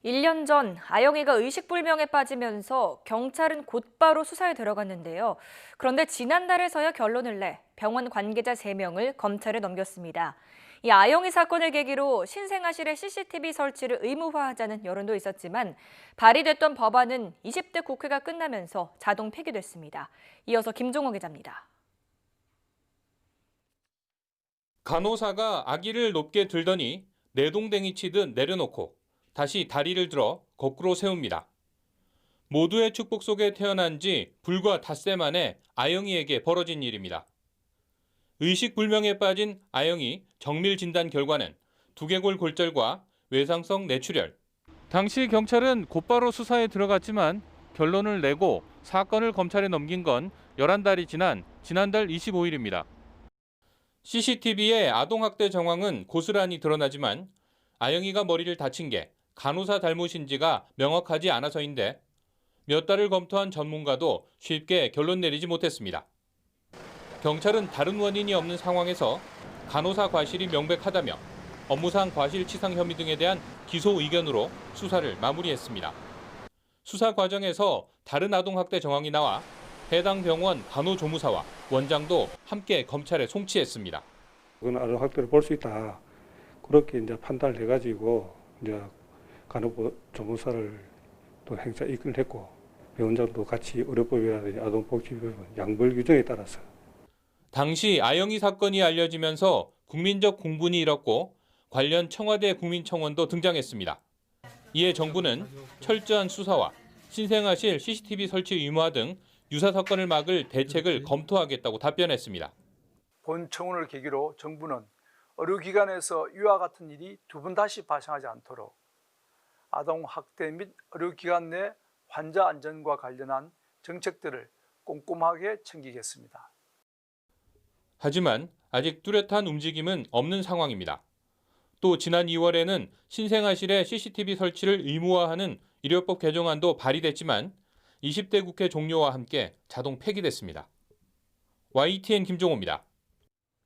1년 전 아영이가 의식불명에 빠지면서 경찰은 곧바로 수사에 들어갔는데요. 그런데 지난달에서야 결론을 내 병원 관계자 3명을 검찰에 넘겼습니다. 이 아영이 사건을 계기로 신생아실의 CCTV 설치를 의무화하자는 여론도 있었지만 발의됐던 법안은 20대 국회가 끝나면서 자동 폐기됐습니다. 이어서 김종호 기자입니다. 간호사가 아기를 높게 들더니 내동댕이 치듯 내려놓고 다시 다리를 들어 거꾸로 세웁니다. 모두의 축복 속에 태어난 지 불과 닷새 만에 아영이에게 벌어진 일입니다. 의식불명에 빠진 아영이 정밀 진단 결과는 두개골 골절과 외상성 뇌출혈. 당시 경찰은 곧바로 수사에 들어갔지만 결론을 내고 사건을 검찰에 넘긴 건 11달이 지난 지난달 25일입니다. CCTV의 아동학대 정황은 고스란히 드러나지만 아영이가 머리를 다친 게 간호사 잘못인지가 명확하지 않아서인데 몇 달을 검토한 전문가도 쉽게 결론 내리지 못했습니다. 경찰은 다른 원인이 없는 상황에서 간호사 과실이 명백하다며 업무상 과실치상 혐의 등에 대한 기소 의견으로 수사를 마무리했습니다. 수사 과정에서 다른 아동학대 정황이 나와 해당 병원 간호조무사와 원장도 함께 검찰에 송치했습니다. 그건 아동학대를 볼 수 있다. 그렇게 이제 판단을 해가지고 이제 간호조무사를 또 행사 입건을 했고 병원장도 같이 의료법이라든지 아동복지법 양벌 규정에 따라서. 당시 아영이 사건이 알려지면서 국민적 공분이 일었고 관련 청와대 국민청원도 등장했습니다. 이에 정부는 철저한 수사와 신생아실 CCTV 설치 의무화 등 유사 사건을 막을 대책을 검토하겠다고 답변했습니다. 본 청원을 계기로 정부는 의료기관에서 이와 같은 일이 두 번 다시 발생하지 않도록 아동학대 및 의료기관 내 환자 안전과 관련한 정책들을 꼼꼼하게 챙기겠습니다. 하지만 아직 뚜렷한 움직임은 없는 상황입니다. 또 지난 2월에는 신생아실에 CCTV 설치를 의무화하는 의료법 개정안도 발의됐지만 20대 국회 종료와 함께 자동 폐기됐습니다. YTN 김종호입니다.